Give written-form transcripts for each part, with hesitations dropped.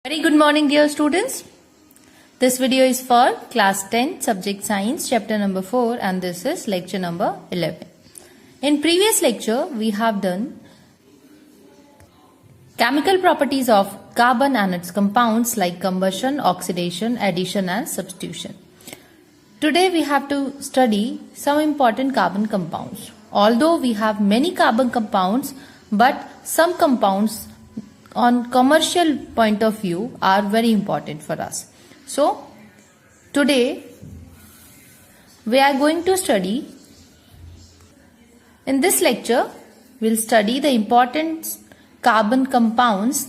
Very good morning, dear students. This video is for class 10 subject science chapter number 4 and this is lecture number 11. In previous lecture we have done chemical properties of carbon and its compounds like combustion, oxidation, addition and substitution. Today we have to study some important carbon compounds. Although we have many carbon compounds, but some compounds on commercial point of view are very important for us. So today we are going to study, in this lecture we'll study the important carbon compounds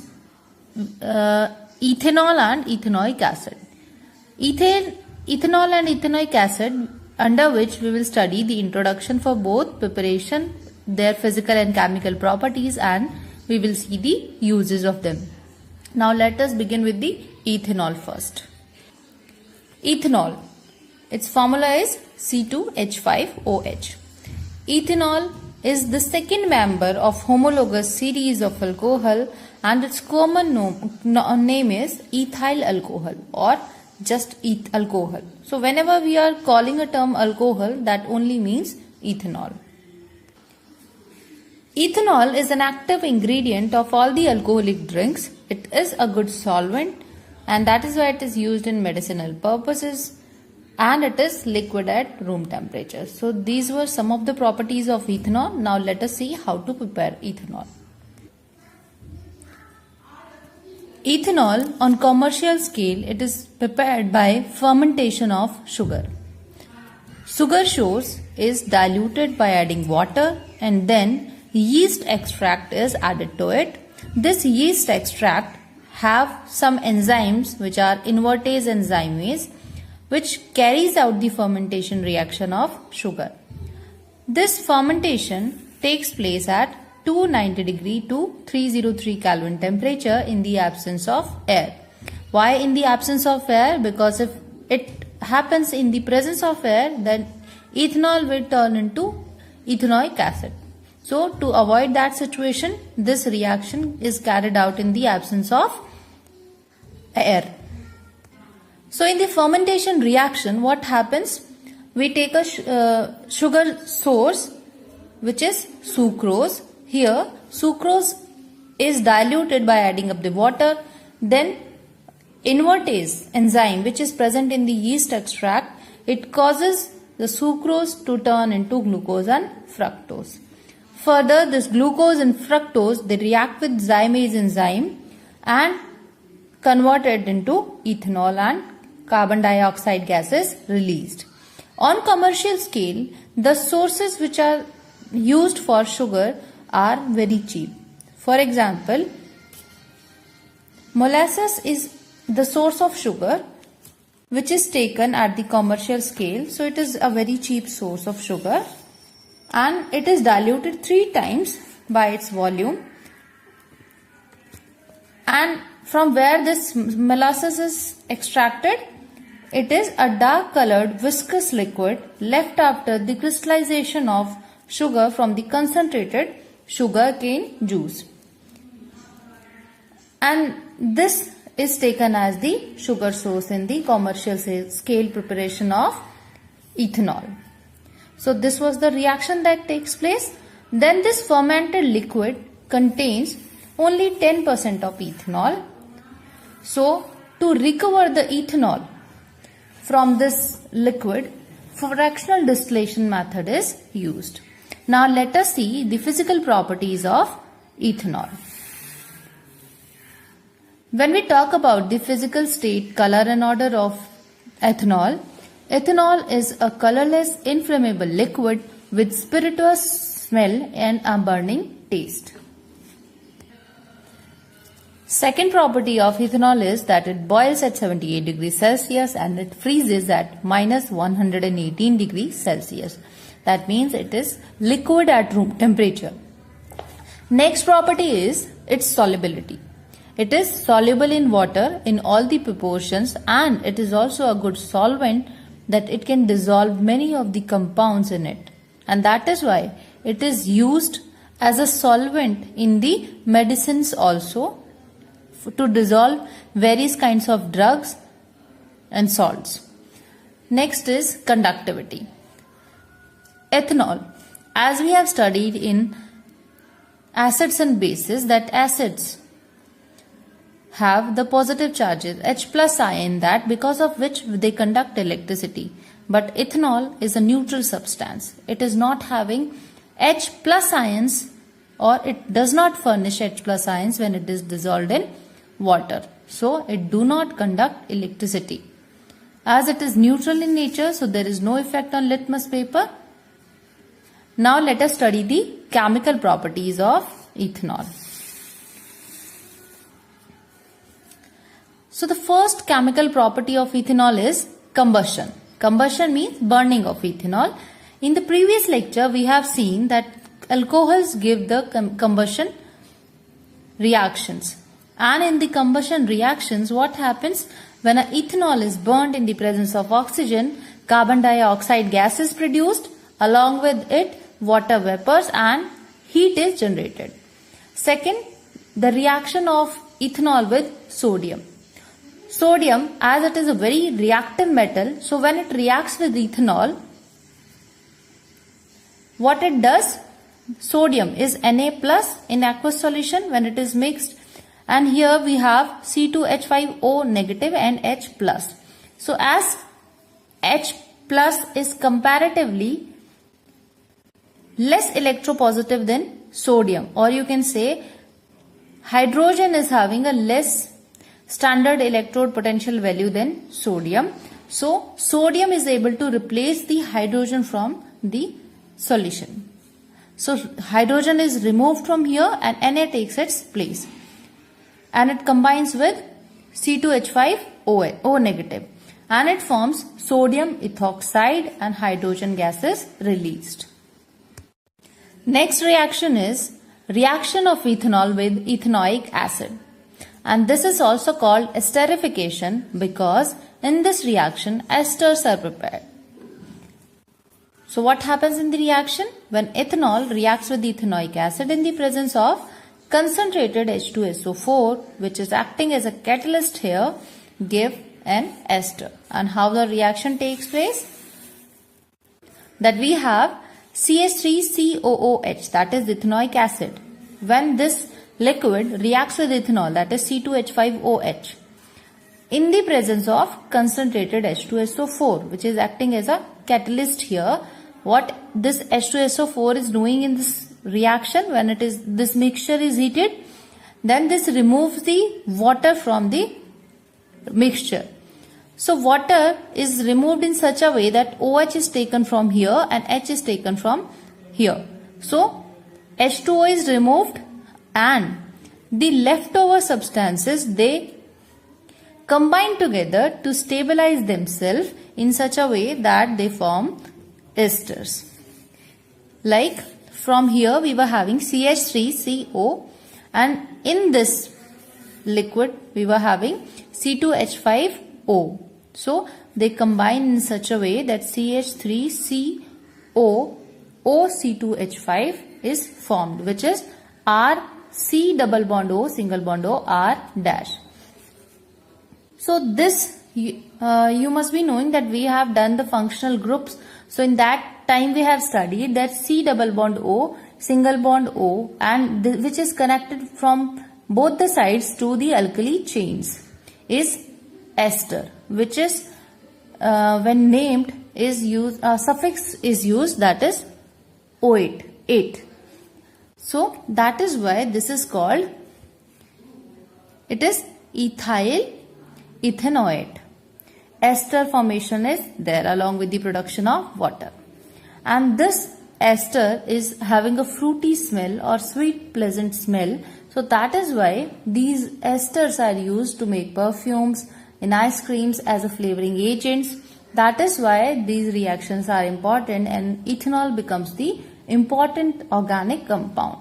ethanol and ethanoic acid. Ethanol and ethanoic acid, under which we will study the introduction for both, preparation, their physical and chemical properties, and we will see the uses of them. Now let us begin with the ethanol first. Ethanol, its formula is C2H5OH. Ethanol is the second member of homologous series of alcohol and its common name is ethyl alcohol or just alcohol. So whenever we are calling a term alcohol, that only means ethanol. Ethanol is an active ingredient of all the alcoholic drinks. It is a good solvent and that is why it is used in medicinal purposes, and it is liquid at room temperature. So these were some of the properties of ethanol. Now let us see how to prepare ethanol. Ethanol on commercial scale, it is prepared by fermentation of sugar. Sugar source is diluted by adding water and then yeast extract is added to it. This yeast extract have some enzymes which are invertase enzymes which carries out the fermentation reaction of sugar. This fermentation takes place at 290 degree to 303 Kelvin temperature in the absence of air. Why in the absence of air? Because if it happens in the presence of air, then ethanol will turn into ethanoic acid. So to avoid that situation, this reaction is carried out in the absence of air. So in the fermentation reaction, what happens? We take a sugar source which is sucrose. Here sucrose is diluted by adding up the water. Then invertase enzyme which is present in the yeast extract, it causes the sucrose to turn into glucose and fructose. Further, this glucose and fructose, they react with zymase enzyme and convert it into ethanol and carbon dioxide gas is released. On commercial scale, the sources which are used for sugar are very cheap. For example, molasses is the source of sugar which is taken at the commercial scale. So it is a very cheap source of sugar and it is diluted 3 times by its volume, and from where this molasses is extracted, it is a dark colored viscous liquid left after the crystallization of sugar from the concentrated sugarcane juice, and this is taken as the sugar source in the commercial scale preparation of ethanol. So this was the reaction that takes place. Then this fermented liquid contains only 10% of ethanol. So to recover the ethanol from this liquid, fractional distillation method is used. Now let us see the physical properties of ethanol. When we talk about the physical state, color and odor of ethanol, ethanol is a colorless, inflammable liquid with spirituous smell and a burning taste. Second property of ethanol is that it boils at 78 degrees Celsius and it freezes at minus 118 degrees Celsius. That means it is liquid at room temperature. Next property is its solubility. It is soluble in water in all the proportions and it is also a good solvent that it can dissolve many of the compounds in it, and that is why it is used as a solvent in the medicines also to dissolve various kinds of drugs and salts. Next is conductivity. Ethanol. As we have studied in acids and bases, that acids have the positive charges H plus ion, that because of which they conduct electricity. But ethanol is a neutral substance. It is not having H plus ions, or it does not furnish H plus ions when it is dissolved in water. So it do not conduct electricity. As it is neutral in nature, so there is no effect on litmus paper. Now let us study the chemical properties of ethanol. So the first chemical property of ethanol is combustion. Combustion means burning of ethanol. In the previous lecture, we have seen that alcohols give the combustion reactions. And in the combustion reactions, what happens? When an ethanol is burnt in the presence of oxygen, carbon dioxide gas is produced. Along with it, water vapors and heat is generated. Second, the reaction of ethanol with sodium. Sodium, as it is a very reactive metal, so when it reacts with ethanol, what it does? Sodium is Na plus in aqueous solution when it is mixed, and here we have C2H5O negative and H plus. So as H plus is comparatively less electropositive than sodium, or you can say hydrogen is having a less standard electrode potential value than sodium. So sodium is able to replace the hydrogen from the solution. So hydrogen is removed from here and Na takes its place, and it combines with C2H5O negative, and it forms sodium ethoxide and hydrogen gas is released. Next reaction is reaction of ethanol with ethanoic acid, and this is also called esterification because in this reaction esters are prepared. So what happens in the reaction? When ethanol reacts with ethanoic acid in the presence of concentrated H2SO4, which is acting as a catalyst here, give an ester. And how the reaction takes place? That we have CH3COOH, that is ethanoic acid. When this liquid reacts with ethanol, that is C2H5OH, in the presence of concentrated H2SO4, which is acting as a catalyst here, what this H2SO4 is doing in this reaction, when it is this mixture is heated, then this removes the water from the mixture. So water is removed in such a way that OH is taken from here and H is taken from here. So H2O is removed and the leftover substances, they combine together to stabilize themselves in such a way that they form esters. Like from here we were having CH3CO, and in this liquid we were having C2H5O. So they combine in such a way that CH3CO OC2H5 is formed, which is R C double bond O single bond O R dash. So this you must be knowing that we have done the functional groups. So in that time we have studied that C double bond O single bond O, and which is connected from both the sides to the alkali chains, is ester, which is when named is used, suffix is used, that is OAT, 8. So that is why this is called, it is ethyl ethanoate. Ester formation is there along with the production of water, and this ester is having a fruity smell or sweet pleasant smell. So that is why these esters are used to make perfumes, in ice creams, as a flavoring agents. That is why these reactions are important and ethanol becomes the important organic compound.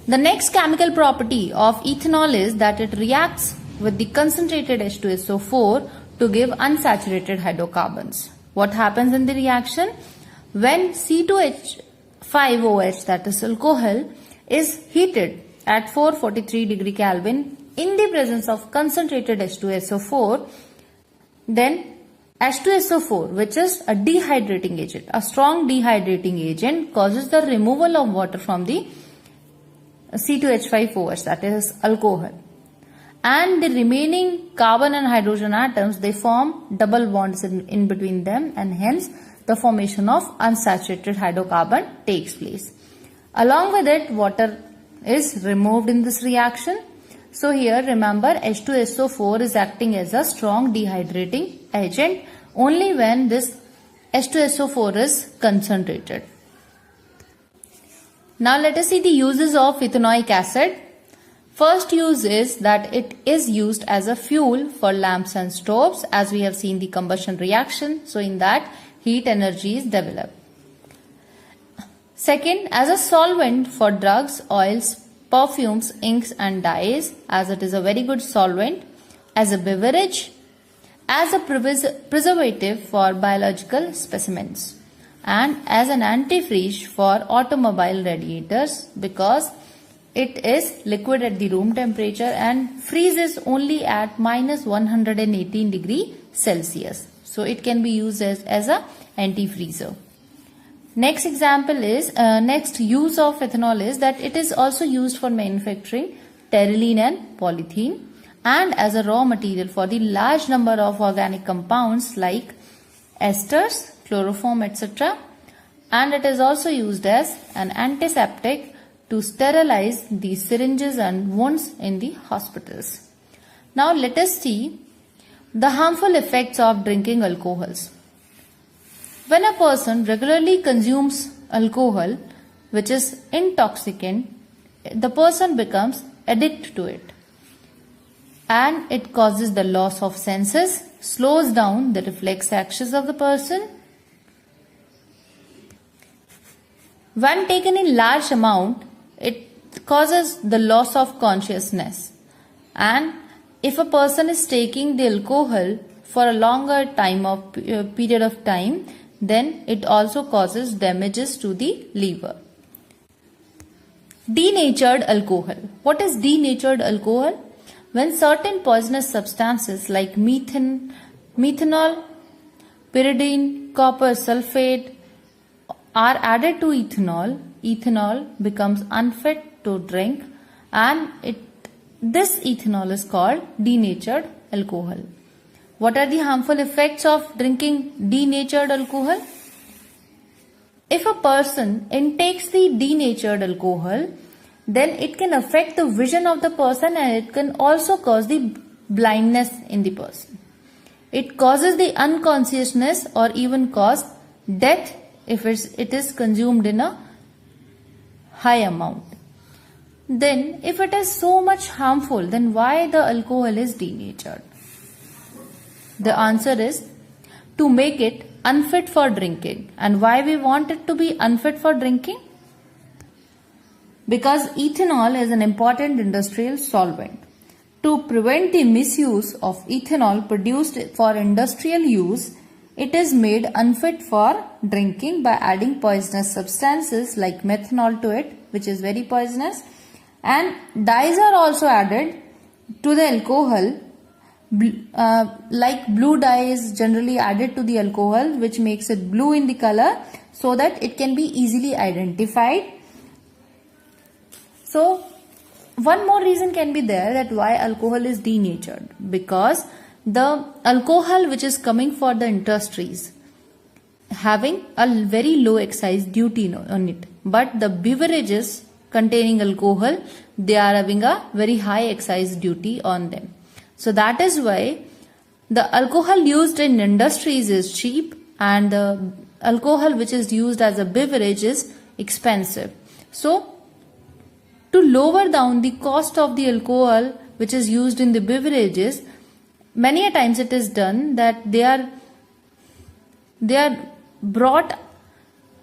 The next chemical property of ethanol is that it reacts with the concentrated H2SO4 to give unsaturated hydrocarbons. What happens in the reaction? When C2H5OH, that is alcohol, is heated at 443 degree Kelvin in the presence of concentrated H2SO4, then H2SO4, which is a dehydrating agent, a strong dehydrating agent, causes the removal of water from the C2H5OH, that is alcohol. And the remaining carbon and hydrogen atoms, they form double bonds in between them, and hence the formation of unsaturated hydrocarbon takes place. Along with it, water is removed in this reaction. So here remember, H2SO4 is acting as a strong dehydrating agent only when this H2SO4 is concentrated. Now let us see the uses of ethanoic acid. First use is that it is used as a fuel for lamps and stoves, as we have seen the combustion reaction. So in that, heat energy is developed. Second, as a solvent for drugs, oils, perfumes, inks and dyes, as it is a very good solvent. As a beverage, as a preservative for biological specimens, and as an antifreeze for automobile radiators, because it is liquid at the room temperature and freezes only at -118 degree Celsius. So it can be used as a anti-freezer. Next example is, next use of ethanol is that it is also used for manufacturing terylene and polythene, and as a raw material for the large number of organic compounds like esters, chloroform, etc. And it is also used as an antiseptic to sterilize the syringes and wounds in the hospitals. Now let us see the harmful effects of drinking alcohols. When a person regularly consumes alcohol, which is intoxicant, the person becomes addicted to it, and it causes the loss of senses, slows down the reflex actions of the person. When taken in large amount, it causes the loss of consciousness, and if a person is taking the alcohol for a longer period of time, then it also causes damages to the liver. Denatured alcohol. What is denatured alcohol? When certain poisonous substances like methanol, pyridine, copper sulfate are added to ethanol, ethanol becomes unfit to drink, and this ethanol is called denatured alcohol. What are the harmful effects of drinking denatured alcohol? If a person intakes the denatured alcohol, then it can affect the vision of the person, and it can also cause the blindness in the person. It causes the unconsciousness or even cause death if it is consumed in a high amount. Then if it is so much harmful, then why the alcohol is denatured? The answer is to make it unfit for drinking. And why we want it to be unfit for drinking? Because ethanol is an important industrial solvent. To prevent the misuse of ethanol produced for industrial use, it is made unfit for drinking by adding poisonous substances like methanol to it, which is very poisonous. And dyes are also added to the alcohol, like blue dye is generally added to the alcohol, which makes it blue in the color so that it can be easily identified. So one more reason can be there that why alcohol is denatured, because the alcohol which is coming for the industries having a very low excise duty on it, but the beverages containing alcohol, they are having a very high excise duty on them. So that is why the alcohol used in industries is cheap, and the alcohol which is used as a beverage is expensive. So to lower down the cost of the alcohol which is used in the beverages, many a times it is done that they are brought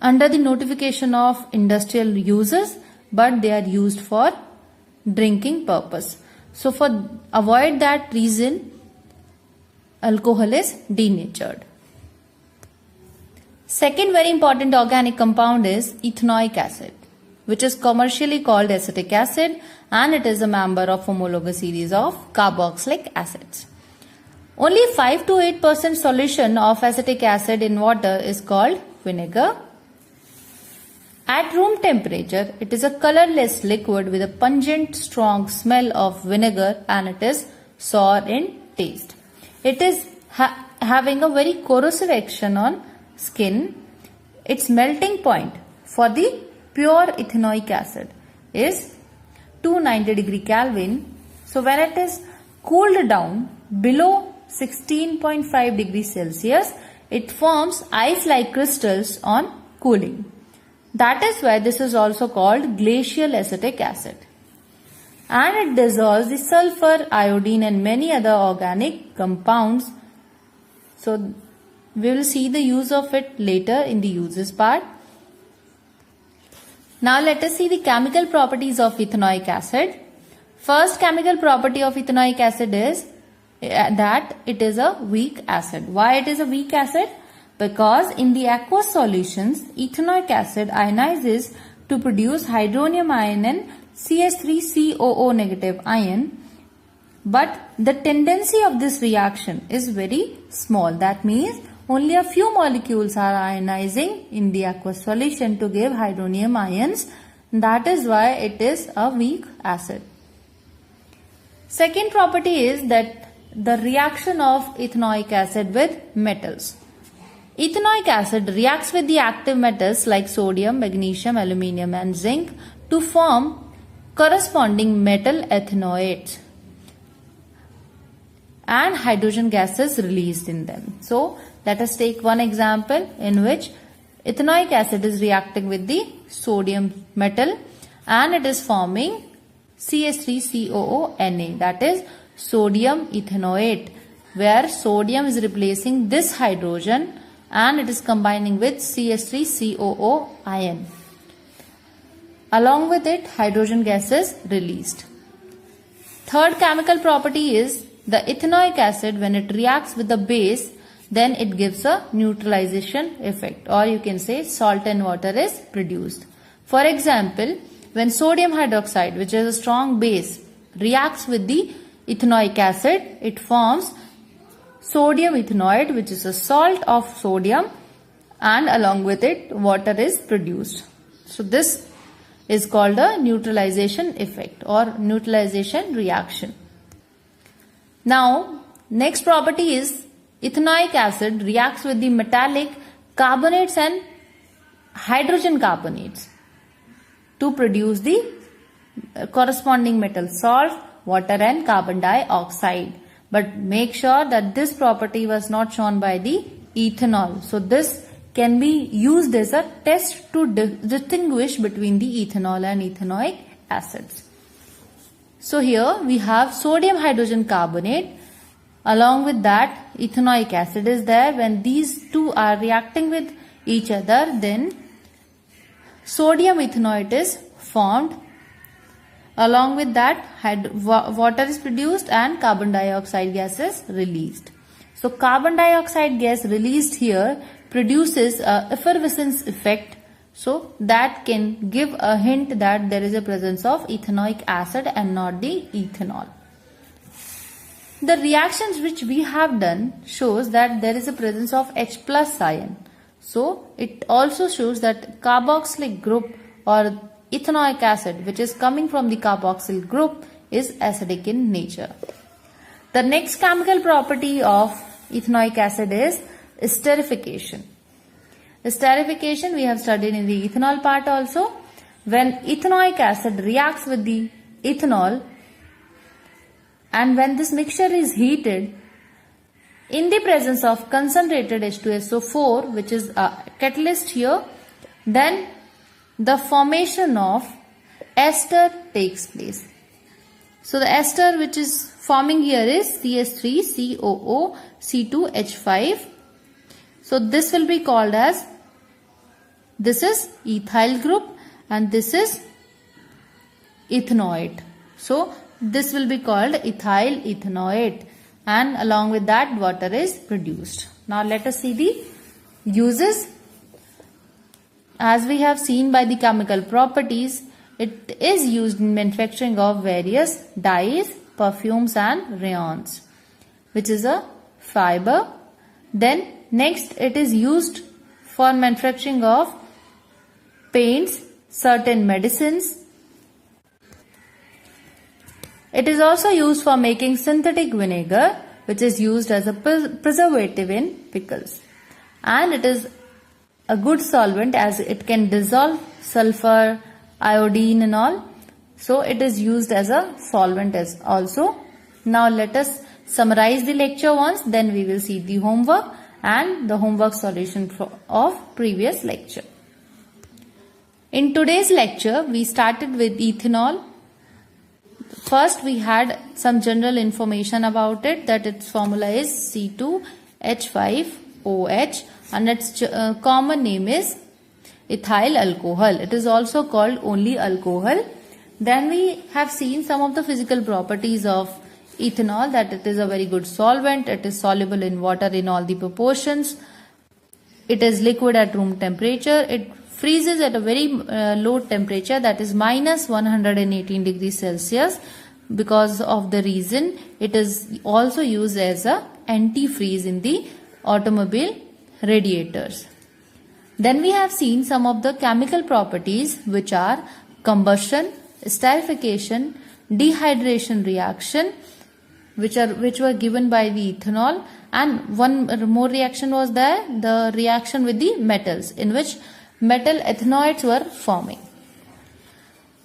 under the notification of industrial uses, but they are used for drinking purpose. So for avoid that reason, alcohol is denatured. Second very important organic compound is ethanoic acid. which is commercially called acetic acid, and it is a member of homologous series of carboxylic acids. Only 5 to 8% solution of acetic acid in water is called vinegar. At room temperature, it is a colorless liquid with a pungent, strong smell of vinegar, and it is sour in taste. It is having a very corrosive action on skin. Its melting point for the pure ethanoic acid is 290 degree Kelvin. So when it is cooled down below 16.5 degrees Celsius, it forms ice-like crystals on cooling. That is why this is also called glacial acetic acid. And it dissolves the sulfur, iodine and many other organic compounds. So we will see the use of it later in the uses part. Now let us see the chemical properties of ethanoic acid. First chemical property of ethanoic acid is that it is a weak acid. Why it is a weak acid? Because in the aqueous solutions, ethanoic acid ionizes to produce hydronium ion and CH3COO negative ion. But the tendency of this reaction is very small. That means only a few molecules are ionizing in the aqueous solution to give hydronium ions. That is why it is a weak acid. Second property is that the reaction of ethanoic acid with metals. Ethanoic acid reacts with the active metals like sodium, magnesium, aluminium and zinc to form corresponding metal ethanoates, and hydrogen gas is released in them. So let us take one example in which ethanoic acid is reacting with the sodium metal and it is forming CH3COO Na, that is sodium ethanoate, where sodium is replacing this hydrogen and it is combining with CH3COO ion. Along with it, hydrogen gas is released. Third chemical property is the ethanoic acid, when it reacts with the base, then it gives a neutralization effect, or you can say salt and water is produced. For example, when sodium hydroxide, which is a strong base, reacts with the ethanoic acid, it forms sodium ethanoate, which is a salt of sodium, and along with it water is produced. So this is called a neutralization effect or neutralization reaction. Now next property is ethanoic acid reacts with the metallic carbonates and hydrogen carbonates to produce the corresponding metal salt, water and carbon dioxide. But make sure that this property was not shown by the ethanol. So this can be used as a test to distinguish between the ethanol and ethanoic acids. So here we have sodium hydrogen carbonate. Along with that, ethanoic acid is there. When these two are reacting with each other, then sodium ethanoate is formed. Along with that, water is produced and carbon dioxide gas is released. So carbon dioxide gas released here produces a effervescence effect. So that can give a hint that there is a presence of ethanoic acid and not the ethanol. The reactions which we have done shows that there is a presence of H plus ion. So it also shows that carboxylic group or ethanoic acid, which is coming from the carboxyl group, is acidic in nature. The next chemical property of ethanoic acid is esterification. Esterification we have studied in the ethanol part also. When ethanoic acid reacts with the ethanol, and when this mixture is heated, in the presence of concentrated H2SO4, which is a catalyst here, then the formation of ester takes place. So the ester which is forming here is CH3COO C2H5. So this will be called as, this is ethyl group and this is ethanoate. So this will be called ethyl ethanoate, and along with that water is produced. Now let us see the uses. As we have seen by the chemical properties, it is used in manufacturing of various dyes, perfumes and rayons, which is a fiber. Then next it is used for manufacturing of paints, certain medicines. It is also used for making synthetic vinegar, which is used as a preservative in pickles. And it is a good solvent as it can dissolve sulfur, iodine and all. So it is used as a solvent as also. Now let us summarize the lecture once, then we will see the homework and the homework solution of previous lecture. In today's lecture, we started with ethanol. First, we had some general information about it, that its formula is C2H5OH and its common name is ethyl alcohol. It is also called only alcohol. Then we have seen some of the physical properties of ethanol, that it is a very good solvent, it is soluble in water in all the proportions, it is liquid at room temperature, it freezes at a very low temperature, that is minus 118 degrees Celsius. Because of the reason it is also used as a antifreeze in the automobile radiators. Then we have seen some of the chemical properties, which are combustion, esterification, dehydration reaction, which were given by the ethanol, and one more reaction was there, the reaction with the metals, in which metal ethanoids were forming.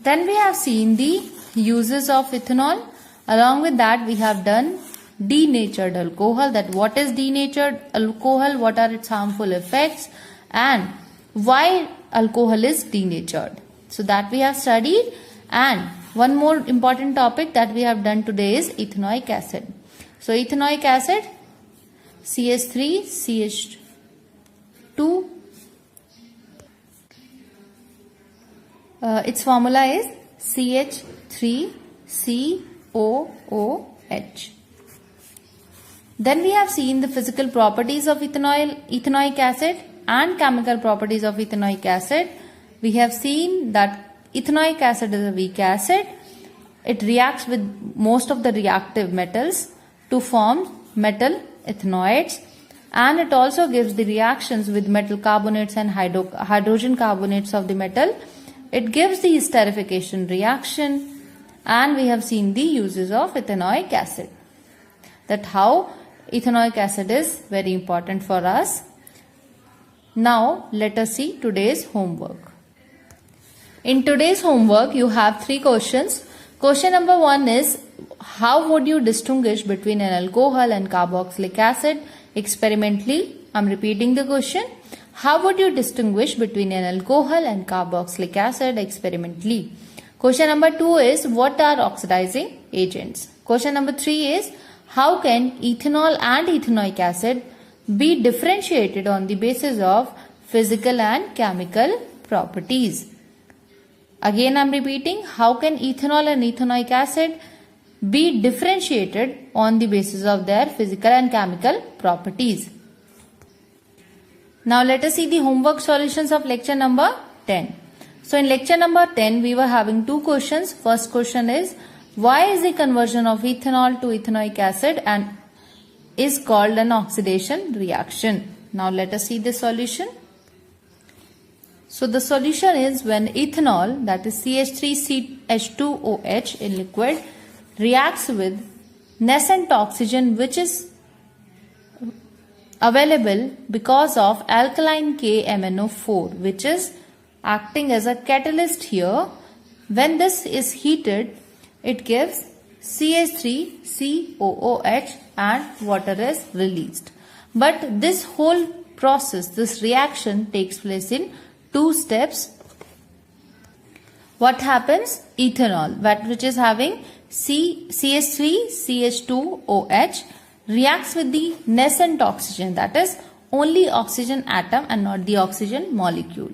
Then we have seen the uses of ethanol. Along with that, we have done denatured alcohol, that what is denatured alcohol, what are its harmful effects, and why alcohol is denatured. So that we have studied. And one more important topic that we have done today is ethanoic acid. So ethanoic acid, CH3CH2, its formula is CH3COOH. Then we have seen the physical properties of ethanoic acid and chemical properties of ethanoic acid. We have seen that ethanoic acid is a weak acid. It reacts with most of the reactive metals to form metal ethanoids, and it also gives the reactions with metal carbonates and hydrogen carbonates of the metal. It gives the esterification reaction, and we have seen the uses of ethanoic acid, that how ethanoic acid is very important for us. Now let us see today's homework. In today's homework, you have 3 questions. Question number 1 is, how would you distinguish between an alcohol and carboxylic acid experimentally? I am repeating the question. How would you distinguish between an alcohol and carboxylic acid experimentally? Question number 2 is, what are oxidizing agents? Question number 3 is, how can ethanol and ethanoic acid be differentiated on the basis of physical and chemical properties? Again, I am repeating, how can ethanol and ethanoic acid be differentiated on the basis of their physical and chemical properties? Now let us see the homework solutions of lecture number 10. So in lecture number 10, we were having 2 questions. First question is, why is the conversion of ethanol to ethanoic acid and is called an oxidation reaction? Now let us see the solution. So the solution is, when ethanol, that is CH3CH2OH in liquid, reacts with nascent oxygen which is available because of alkaline KMnO4, which is acting as a catalyst here. When this is heated, it gives CH3COOH and water is released. But this whole process, this reaction takes place in 2 steps. What happens? Ethanol, which is having CH3CH2OH, reacts with the nascent oxygen, that is only oxygen atom and not the oxygen molecule.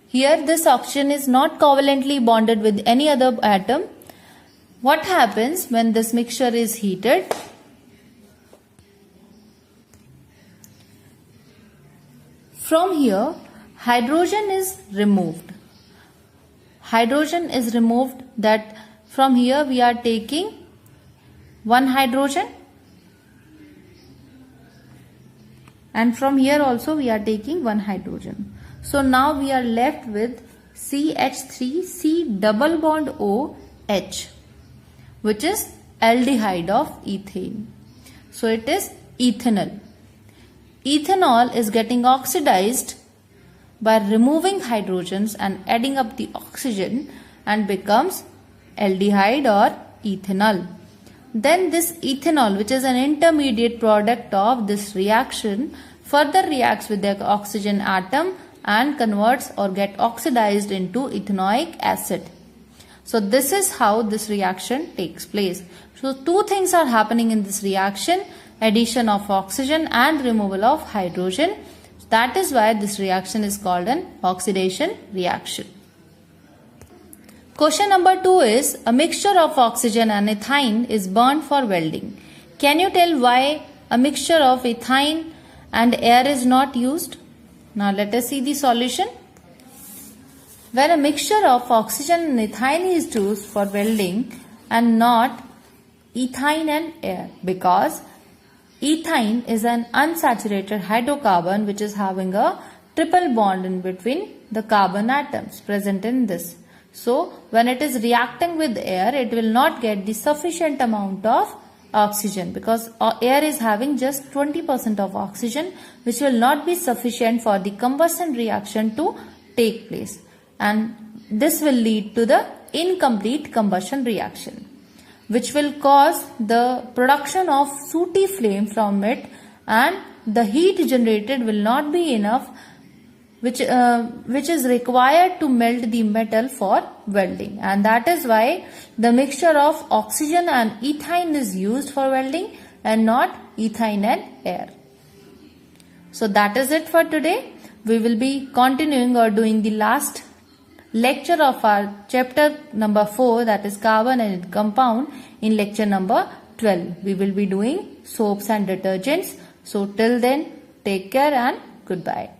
Here this oxygen is not covalently bonded with any other atom. What happens when this mixture is heated? From here, hydrogen is removed. Hydrogen is removed, that from here we are taking one hydrogen, and from here also we are taking one hydrogen. So now we are left with CH3 C double bond OH, which is aldehyde of ethane. So it is ethanol. Ethanol is getting oxidized by removing hydrogens and adding up the oxygen and becomes aldehyde or ethanol. Then this ethanol, which is an intermediate product of this reaction, further reacts with the oxygen atom and converts or get oxidized into ethanoic acid. So this is how this reaction takes place. So two things are happening in this reaction: addition of oxygen and removal of hydrogen. That is why this reaction is called an oxidation reaction. Question number 2 is, a mixture of oxygen and ethane is burned for welding. Can you tell why a mixture of ethane and air is not used? Now let us see the solution. When a mixture of oxygen and ethane is used for welding and not ethane and air, because ethane is an unsaturated hydrocarbon which is having a triple bond in between the carbon atoms present in this. So when it is reacting with air, it will not get the sufficient amount of oxygen, because air is having just 20% of oxygen, which will not be sufficient for the combustion reaction to take place, and this will lead to the incomplete combustion reaction, which will cause the production of sooty flame from it, and the heat generated will not be enough, which is required to melt the metal for welding, and that is why the mixture of oxygen and ethane is used for welding and not ethane and air. So that is it for today. We will be continuing or doing the last lecture of our chapter number 4, that is carbon and compound, in lecture number 12. We will be doing soaps and detergents. So till then, take care and goodbye.